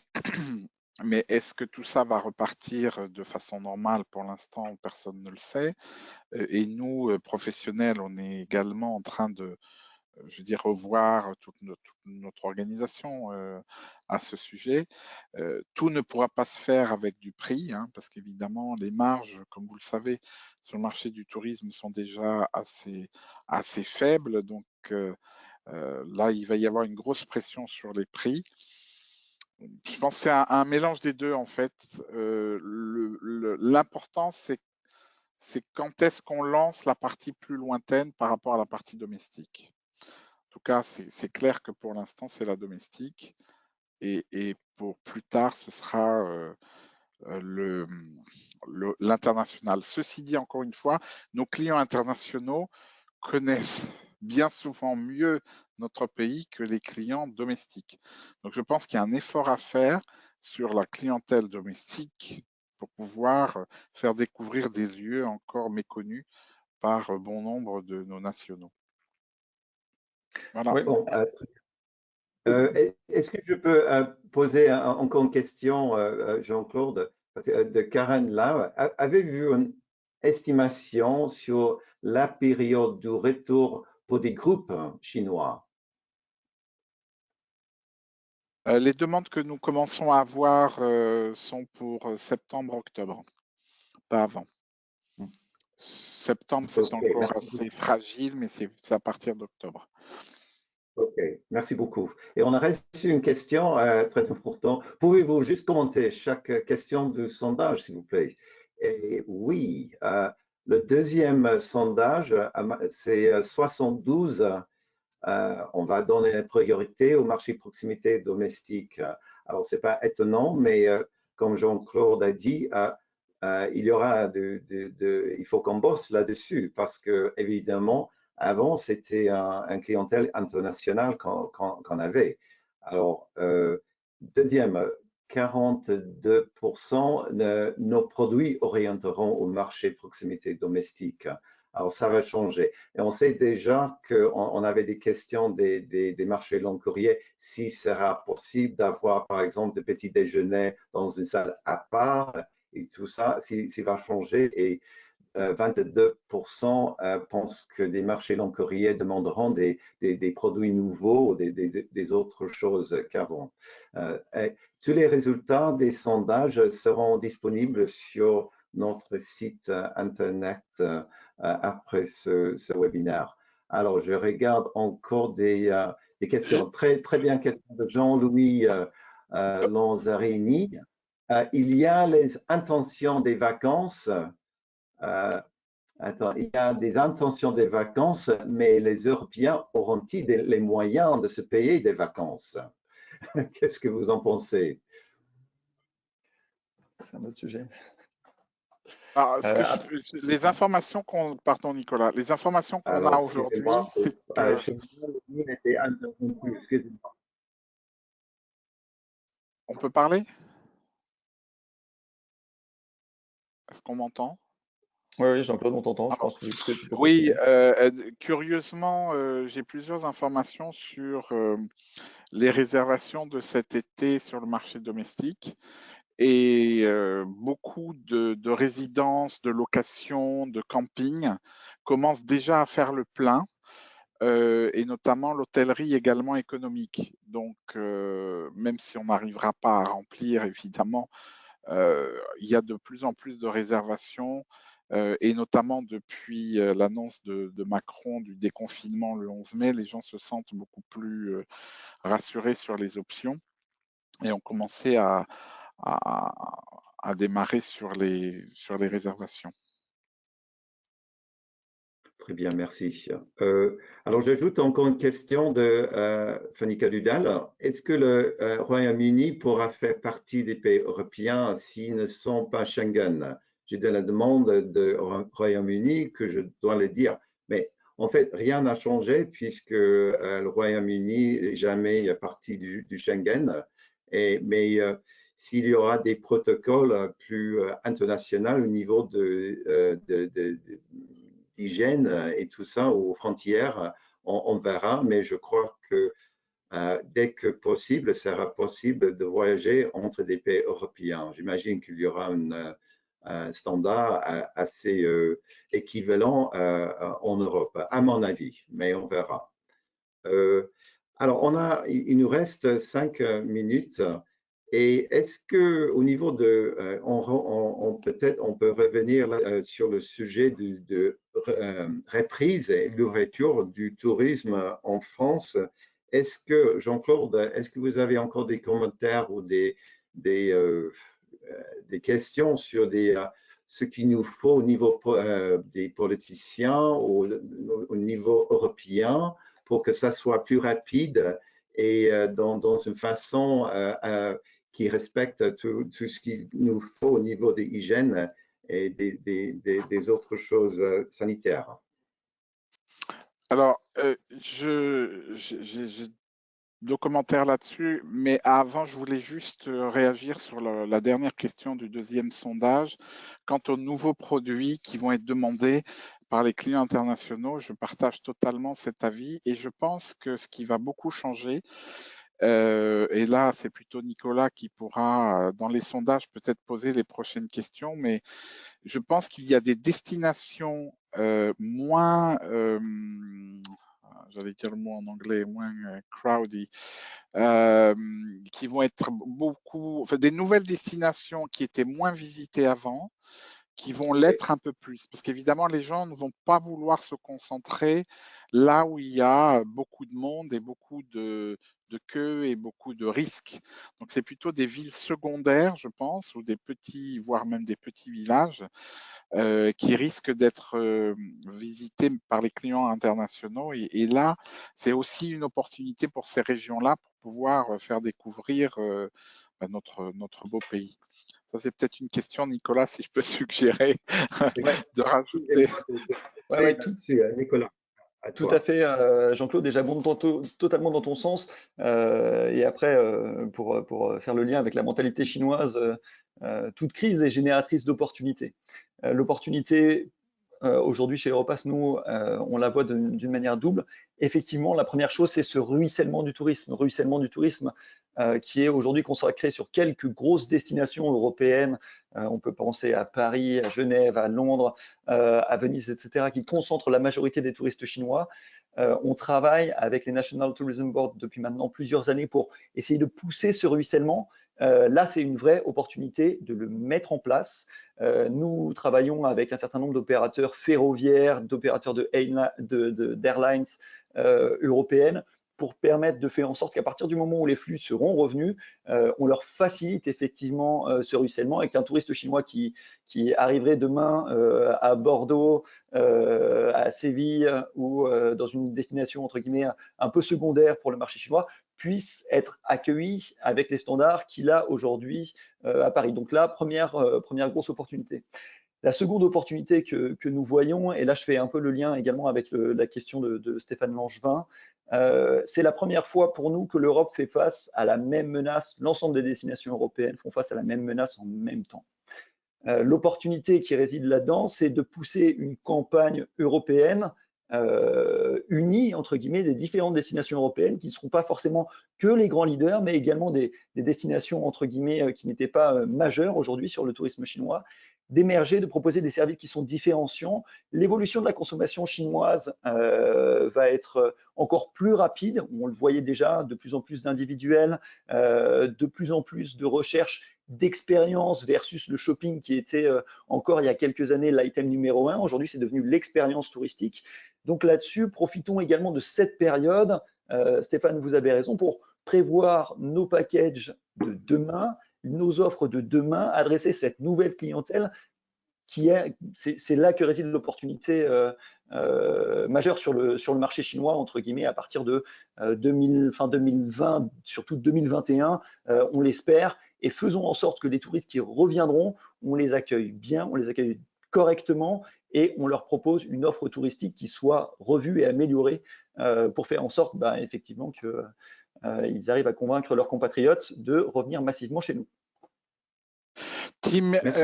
mais est-ce que tout ça va repartir de façon normale? Pour l'instant, personne ne le sait. Et nous, professionnels, on est également en train de, je veux dire, revoir toute notre organisation à ce sujet. Tout ne pourra pas se faire avec du prix, hein, parce qu'évidemment, les marges, comme vous le savez, sur le marché du tourisme sont déjà assez faibles. Donc là, il va y avoir une grosse pression sur les prix. Je pense que c'est un mélange des deux, en fait. L'important, c'est quand est-ce qu'on lance la partie plus lointaine par rapport à la partie domestique. En tout cas, c'est clair que pour l'instant, c'est la domestique. Et pour plus tard, ce sera l'international. Ceci dit, encore une fois, nos clients internationaux connaissent bien souvent mieux notre pays que les clients domestiques. Donc, je pense qu'il y a un effort à faire sur la clientèle domestique pour pouvoir faire découvrir des lieux encore méconnus par bon nombre de nos nationaux. Voilà. Oui. Bon, est-ce que je peux poser encore une question, Jean-Claude, de Karen là? Avez-vous une estimation sur la période du retour pour des groupes chinois? Les demandes que nous commençons à avoir sont pour septembre-octobre, pas avant. Septembre, c'est encore assez fragile, mais c'est à partir d'octobre. Ok, merci beaucoup. Et on a reçu une question très importante. Pouvez-vous juste commenter chaque question du sondage, s'il vous plaît? Et oui, le deuxième sondage, c'est 72. On va donner la priorité au marché proximité domestique. Alors, ce n'est pas étonnant, mais comme Jean-Claude a dit, il y aura il faut qu'on bosse là-dessus parce que, évidemment, avant, c'était un clientèle international qu'on avait. Alors, deuxième, 42% de nos produits orienteront au marché proximité domestique. Alors, ça va changer. Et on sait déjà qu'on avait des questions des marchés long courrier, si sera possible d'avoir, par exemple, des petits déjeuners dans une salle à part et tout ça, s'il va changer. Et 22% pensent que des marchés long courrier demanderont des produits nouveaux ou des autres choses qu'avant. Tous les résultats des sondages seront disponibles sur notre site Internet après ce webinaire. Alors, je regarde encore des questions. Très bien, question de Jean-Louis Lanzarini. Il y a les intentions des vacances. Il y a des intentions des vacances, mais les Européens auront-ils les moyens de se payer des vacances? Qu'est-ce que vous en pensez? C'est un autre sujet. Alors, les informations qu'on, pardon Nicolas, les informations qu'on a aujourd'hui, c'est que on peut parler? Est-ce qu'on m'entend? Oui, Jean-Claude, on t'entend. Je pense que tu peux oui, continuer. curieusement, j'ai plusieurs informations sur les réservations de cet été sur le marché domestique. Et beaucoup de résidences, de locations, de camping commencent déjà à faire le plein, et notamment l'hôtellerie également économique. Donc, même si on n'arrivera pas à remplir, évidemment, il y a de plus en plus de réservations, et notamment depuis l'annonce de Macron du déconfinement le 11 mai, les gens se sentent beaucoup plus rassurés sur les options et ont commencé à démarrer sur les réservations. Très bien, merci. Alors, j'ajoute encore une question de Fanica Dudal. Est-ce que le Royaume-Uni pourra faire partie des pays européens s'ils ne sont pas Schengen? j'ai de la demande du Royaume-Uni que je dois le dire. Mais en fait, rien n'a changé puisque le Royaume-Uni n'est jamais partie du Schengen. Mais s'il y aura des protocoles plus internationaux au niveau d'hygiène et tout ça aux frontières, on verra. Mais je crois que dès que possible, il sera possible de voyager entre des pays européens. J'imagine qu'il y aura un standard assez équivalent en Europe, à mon avis, mais on verra. Alors, il nous reste 5 minutes. Et est-ce que, au niveau de, peut-être, on peut revenir sur le sujet de reprise et l'ouverture du tourisme en France. Est-ce que, Jean-Claude, est-ce que vous avez encore des commentaires ou des questions sur ce qu'il nous faut au niveau des politiciens, au niveau européen, pour que ça soit plus rapide et dans une façon qui respecte tout ce qu'il nous faut au niveau des hygiènes et des autres choses sanitaires? Alors, j'ai 2 commentaires là-dessus, mais avant, je voulais juste réagir sur la dernière question du deuxième sondage. Quant aux nouveaux produits qui vont être demandés par les clients internationaux, je partage totalement cet avis et je pense que ce qui va beaucoup changer, et là, c'est plutôt Nicolas qui pourra, dans les sondages, peut-être poser les prochaines questions, mais je pense qu'il y a des destinations moins, j'allais dire le mot en anglais, moins crowdy, qui vont être beaucoup, enfin, des nouvelles destinations qui étaient moins visitées avant, qui vont l'être un peu plus. Parce qu'évidemment, les gens ne vont pas vouloir se concentrer là où il y a beaucoup de monde et beaucoup de queues et beaucoup de risques. Donc, c'est plutôt des villes secondaires, je pense, ou des petits, voire même des petits villages qui risquent d'être visités par les clients internationaux. Et là, c'est aussi une opportunité pour ces régions-là pour pouvoir faire découvrir notre beau pays. Ça, c'est peut-être une question, Nicolas, si je peux suggérer de rajouter. Ouais, Nicolas, à tout toi. à fait, Jean-Claude, déjà bon, totalement dans ton sens. Et après, pour faire le lien avec la mentalité chinoise, toute crise est génératrice d'opportunités. L'opportunité aujourd'hui chez Europass, nous, on la voit d'une manière double. Effectivement, la première chose, c'est ce ruissellement du tourisme qui est aujourd'hui consacré sur quelques grosses destinations européennes. On peut penser à Paris, à Genève, à Londres, à Venise, etc., qui concentrent la majorité des touristes chinois. On travaille avec les National Tourism Board depuis maintenant plusieurs années pour essayer de pousser ce ruissellement. Là, c'est une vraie opportunité de le mettre en place. Nous travaillons avec un certain nombre d'opérateurs ferroviaires, d'opérateurs d'airlines européennes pour permettre de faire en sorte qu'à partir du moment où les flux seront revenus, on leur facilite effectivement ce ruissellement et qu'un touriste chinois qui arriverait demain à Bordeaux, à Séville ou dans une destination entre guillemets un peu secondaire pour le marché chinois puisse être accueilli avec les standards qu'il a aujourd'hui à Paris. Donc là, première grosse opportunité. La seconde opportunité que nous voyons, et là je fais un peu le lien également avec la question de Stéphane Langevin, c'est la première fois pour nous que l'Europe fait face à la même menace, l'ensemble des destinations européennes font face à la même menace en même temps. L'opportunité qui réside là-dedans, c'est de pousser une campagne européenne unie, entre guillemets, des différentes destinations européennes qui ne seront pas forcément que les grands leaders, mais également des destinations, entre guillemets, qui n'étaient pas majeures aujourd'hui sur le tourisme chinois, d'émerger, de proposer des services qui sont différenciants. L'évolution de la consommation chinoise va être encore plus rapide. On le voyait déjà, de plus en plus d'individuels, de plus en plus de recherches d'expérience versus le shopping qui était encore il y a quelques années l'item numéro 1. Aujourd'hui, c'est devenu l'expérience touristique. Donc là-dessus, profitons également de cette période. Stéphane, vous avez raison, pour prévoir nos packages de demain, nos offres de demain, adresser cette nouvelle clientèle c'est là que réside l'opportunité majeure sur le marché chinois, entre guillemets, à partir de fin 2020, surtout 2021, on l'espère, et faisons en sorte que les touristes qui reviendront, on les accueille bien, on les accueille correctement et on leur propose une offre touristique qui soit revue et améliorée pour faire en sorte effectivement qu'ils arrivent à convaincre leurs compatriotes de revenir massivement chez nous. Tim, Merci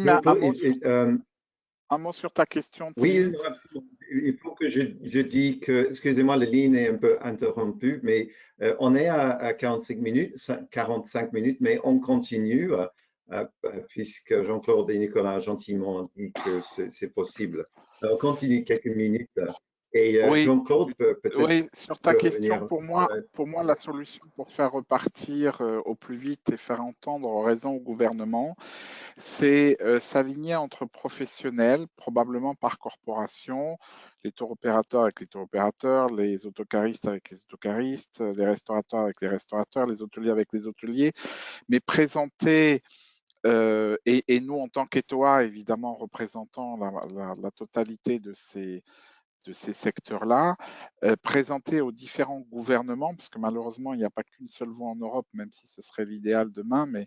beaucoup, Nicolas. Un mot sur ta question, Tim. Oui, absolument. Il faut que je dise que, excusez-moi, la ligne est un peu interrompue, mais on est à 45 minutes, mais on continue puisque Jean-Claude et Nicolas gentiment ont dit que c'est possible. On continue quelques minutes. Et Oui, Jean-Claude peut-être oui, sur ta question, revenir. pour moi, la solution pour faire repartir au plus vite et faire entendre raison au gouvernement, c'est s'aligner entre professionnels, probablement par corporation, les tour opérateurs avec les tour opérateurs, les autocaristes avec les autocaristes, les restaurateurs avec les restaurateurs, les hôteliers avec les hôteliers, mais présenter, et nous en tant qu'ETOA, évidemment représentant la totalité de ces secteurs-là, présenter aux différents gouvernements, parce que malheureusement, il n'y a pas qu'une seule voie en Europe, même si ce serait l'idéal demain, mais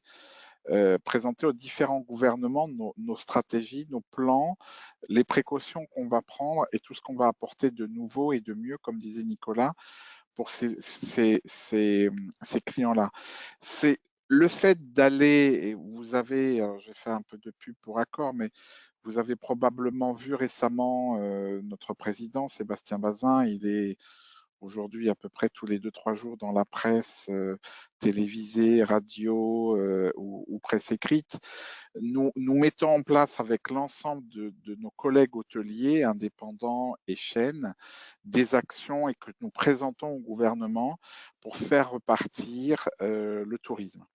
présenter aux différents gouvernements nos stratégies, nos plans, les précautions qu'on va prendre et tout ce qu'on va apporter de nouveau et de mieux, comme disait Nicolas, pour ces clients-là. C'est le fait d'aller, et vous avez, j'ai fait un peu de pub pour Accor, mais vous avez probablement vu récemment notre président, Sébastien Bazin, il est aujourd'hui à peu près tous les 2-3 jours dans la presse télévisée, radio ou presse écrite. Nous mettons en place avec l'ensemble de nos collègues hôteliers, indépendants et chaînes, des actions et que nous présentons au gouvernement pour faire repartir le tourisme.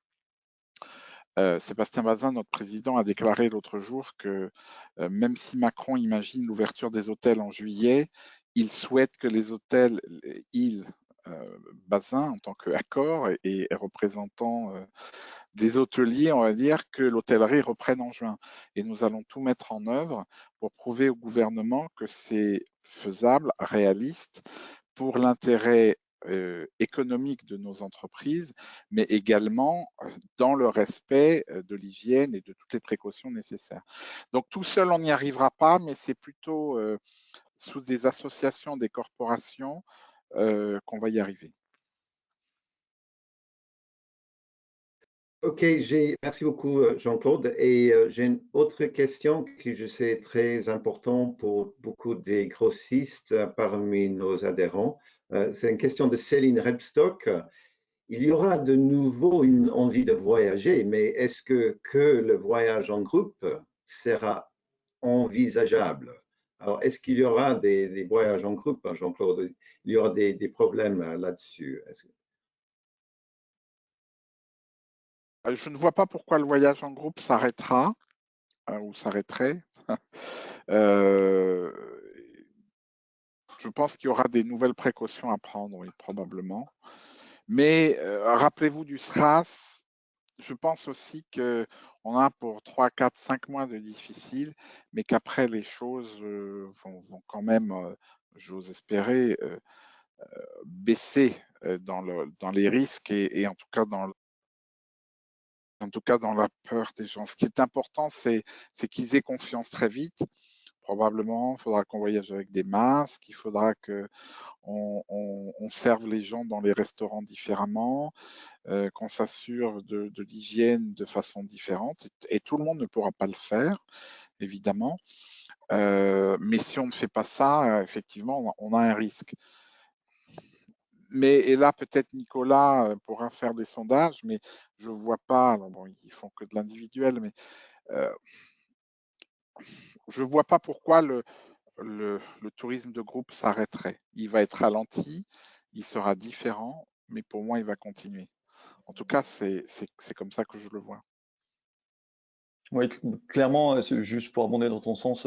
Sébastien Bazin, notre président, a déclaré l'autre jour que même si Macron imagine l'ouverture des hôtels en juillet, il souhaite que les hôtels, Bazin en tant qu'Accor et représentant des hôteliers, on va dire que l'hôtellerie reprenne en juin. Et nous allons tout mettre en œuvre pour prouver au gouvernement que c'est faisable, réaliste, pour l'intérêt économique de nos entreprises, mais également dans le respect de l'hygiène et de toutes les précautions nécessaires. Donc tout seul, on n'y arrivera pas, mais c'est plutôt sous des associations, des corporations qu'on va y arriver. Ok, merci beaucoup Jean-Claude. Et j'ai une autre question que je sais très importante pour beaucoup des grossistes parmi nos adhérents. C'est une question de Céline Rebstock. Il y aura de nouveau une envie de voyager, mais est-ce que le voyage en groupe sera envisageable? Alors, est-ce qu'il y aura des voyages en groupe, Jean-Claude? Il y aura des problèmes là-dessus? Je ne vois pas pourquoi le voyage en groupe s'arrêtera ou s'arrêterait. Je pense qu'il y aura des nouvelles précautions à prendre, oui, probablement. Mais rappelez-vous du SRAS, je pense aussi qu'on a pour 3, 4, 5 mois de difficile, mais qu'après les choses vont quand même, j'ose espérer, baisser dans les risques et en tout cas dans la peur des gens. Ce qui est important, c'est qu'ils aient confiance très vite. Probablement, il faudra qu'on voyage avec des masques, il faudra qu'on serve les gens dans les restaurants différemment, qu'on s'assure de l'hygiène de façon différente. Et tout le monde ne pourra pas le faire, évidemment. Mais si on ne fait pas ça, effectivement, on a un risque. Et là, peut-être Nicolas pourra faire des sondages, mais je ne vois pas, alors bon, ils font que de l'individuel, mais je ne vois pas pourquoi le tourisme de groupe s'arrêterait. Il va être ralenti, il sera différent, mais pour moi, il va continuer. En tout cas, c'est comme ça que je le vois. Oui, clairement, juste pour abonder dans ton sens,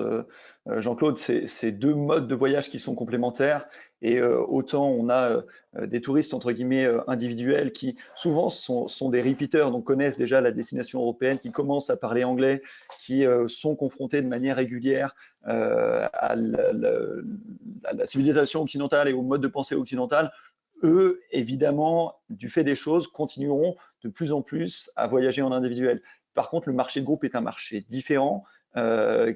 Jean-Claude, c'est deux modes de voyage qui sont complémentaires. Et autant on a des touristes entre guillemets individuels qui souvent sont des repeaters, donc connaissent déjà la destination européenne, qui commencent à parler anglais, qui sont confrontés de manière régulière à la civilisation occidentale et au mode de pensée occidental. eux, évidemment, du fait des choses, continueront de plus en plus à voyager en individuel. Par contre, le marché de groupe est un marché différent,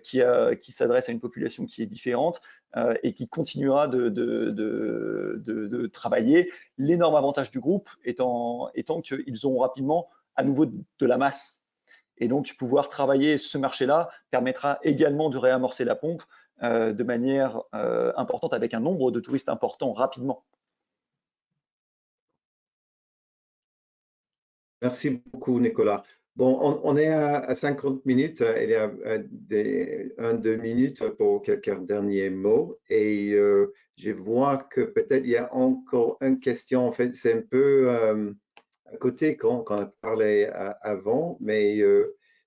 qui s'adresse à une population qui est différente et qui continuera de travailler. L'énorme avantage du groupe étant qu'ils auront rapidement à nouveau de la masse. Et donc, pouvoir travailler ce marché-là permettra également de réamorcer la pompe de manière importante avec un nombre de touristes important rapidement. Merci beaucoup, Nicolas. Bon, on est à 50 minutes. Il y a 2 minutes pour quelques derniers mots. Et je vois que peut-être il y a encore une question. En fait, c'est un peu à côté quand on a parlé avant, mais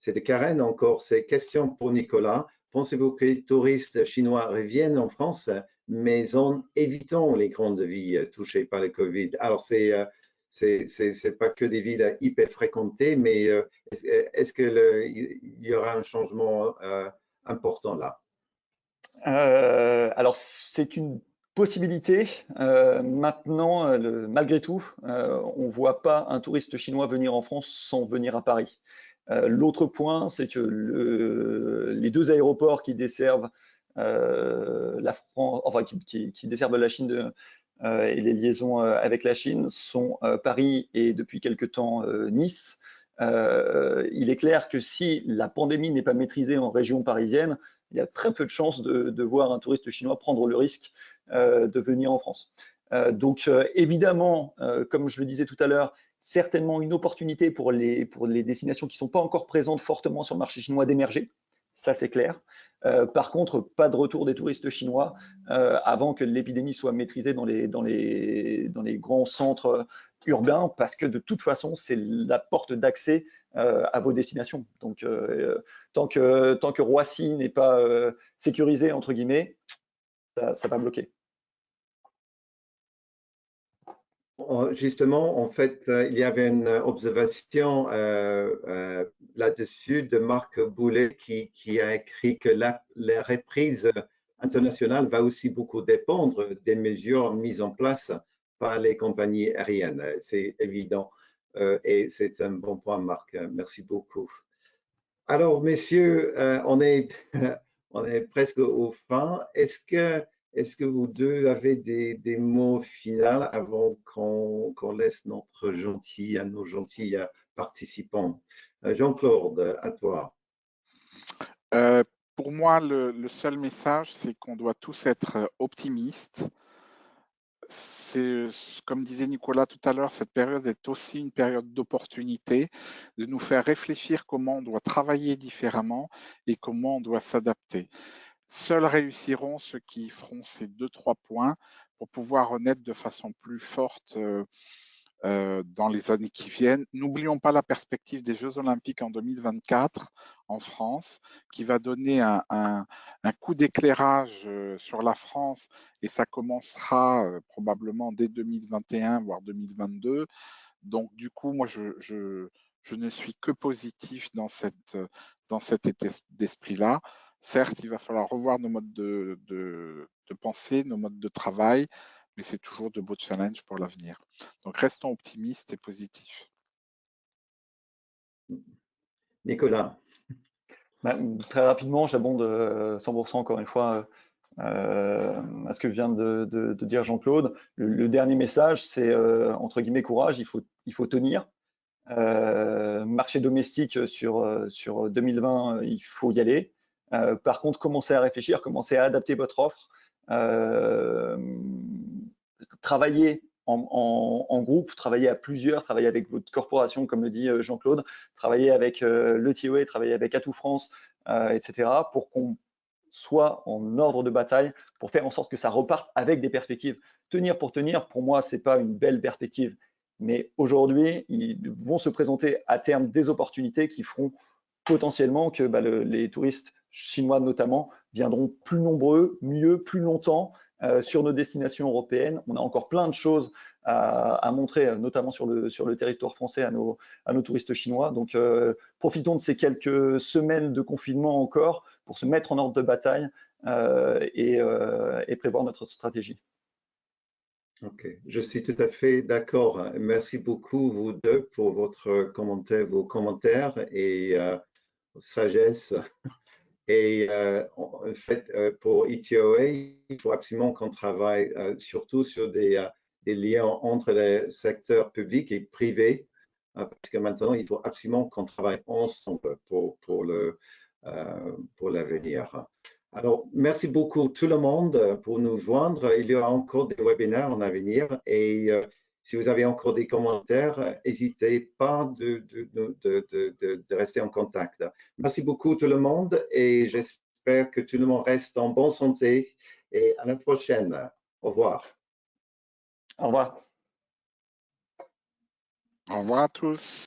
c'était Karen encore. C'est question pour Nicolas. Pensez-vous que les touristes chinois reviennent en France, mais en évitant les grandes villes touchées par le Covid? Alors, c'est pas que des villes hyper fréquentées, mais est-ce qu'il y aura un changement important là? Alors, c'est une possibilité. Maintenant, malgré tout, on ne voit pas un touriste chinois venir en France sans venir à Paris. L'autre point, c'est que les deux aéroports qui desservent la France, enfin qui desservent la Chine et les liaisons avec la Chine sont Paris et depuis quelque temps Nice. Il est clair que si la pandémie n'est pas maîtrisée en région parisienne, il y a très peu de chances de voir un touriste chinois prendre le risque de venir en France. Donc évidemment, comme je le disais tout à l'heure, certainement une opportunité pour les destinations qui ne sont pas encore présentes fortement sur le marché chinois d'émerger, ça c'est clair. Par contre, pas de retour des touristes chinois avant que l'épidémie soit maîtrisée dans les grands centres urbains, parce que de toute façon, c'est la porte d'accès à vos destinations. Donc, tant que Roissy n'est pas sécurisé, entre guillemets, ça va bloquer. Justement, en fait, il y avait une observation là-dessus de Marc Boulet qui a écrit que la reprise internationale va aussi beaucoup dépendre des mesures mises en place par les compagnies aériennes. C'est évident et c'est un bon point, Marc. Merci beaucoup. Alors, messieurs, on est presque au fin. Est-ce que vous deux avez des mots finaux avant qu'on laisse nos gentils participants? Jean-Claude, à toi. Pour moi, le seul message, c'est qu'on doit tous être optimistes. Comme disait Nicolas tout à l'heure, cette période est aussi une période d'opportunité, de nous faire réfléchir comment on doit travailler différemment et comment on doit s'adapter. Seuls réussiront ceux qui feront ces 2-3 points pour pouvoir renaître de façon plus forte dans les années qui viennent. N'oublions pas la perspective des Jeux Olympiques en 2024 en France, qui va donner un coup d'éclairage sur la France, et ça commencera probablement dès 2021, voire 2022. Donc du coup, moi, je ne suis que positif dans cet état d'esprit-là. Certes, il va falloir revoir nos modes de pensée, nos modes de travail, mais c'est toujours de beaux challenges pour l'avenir. Donc restons optimistes et positifs. Nicolas. Très rapidement, j'abonde 100% encore une fois à ce que vient de dire Jean-Claude. Le dernier message, c'est entre guillemets courage, il faut tenir. Marché domestique sur 2020, il faut y aller. Par contre, commencez à réfléchir, commencez à adapter votre offre. Travaillez en groupe, travaillez à plusieurs, travaillez avec votre corporation, comme le dit Jean-Claude, travaillez avec le TOA, travaillez avec Atout France, etc., pour qu'on soit en ordre de bataille, pour faire en sorte que ça reparte avec des perspectives. Tenir, pour moi, ce n'est pas une belle perspective. Mais aujourd'hui, ils vont se présenter à terme des opportunités qui feront potentiellement que les touristes chinois notamment viendront plus nombreux, mieux, plus longtemps sur nos destinations européennes. On a encore plein de choses à montrer, notamment sur le territoire français à nos touristes chinois. Donc profitons de ces quelques semaines de confinement encore pour se mettre en ordre de bataille et prévoir notre stratégie. Ok, je suis tout à fait d'accord. Merci beaucoup, vous deux, pour vos commentaires et sagesse. Et en fait, pour ETOA, il faut absolument qu'on travaille surtout sur des liens entre le secteur public et privé, parce que maintenant, il faut absolument qu'on travaille ensemble pour l'avenir. Alors, merci beaucoup tout le monde pour nous joindre. Il y aura encore des webinaires en avenir et si vous avez encore des commentaires, n'hésitez pas de rester en contact. Merci beaucoup tout le monde et j'espère que tout le monde reste en bonne santé et à la prochaine. Au revoir. Au revoir. Au revoir à tous.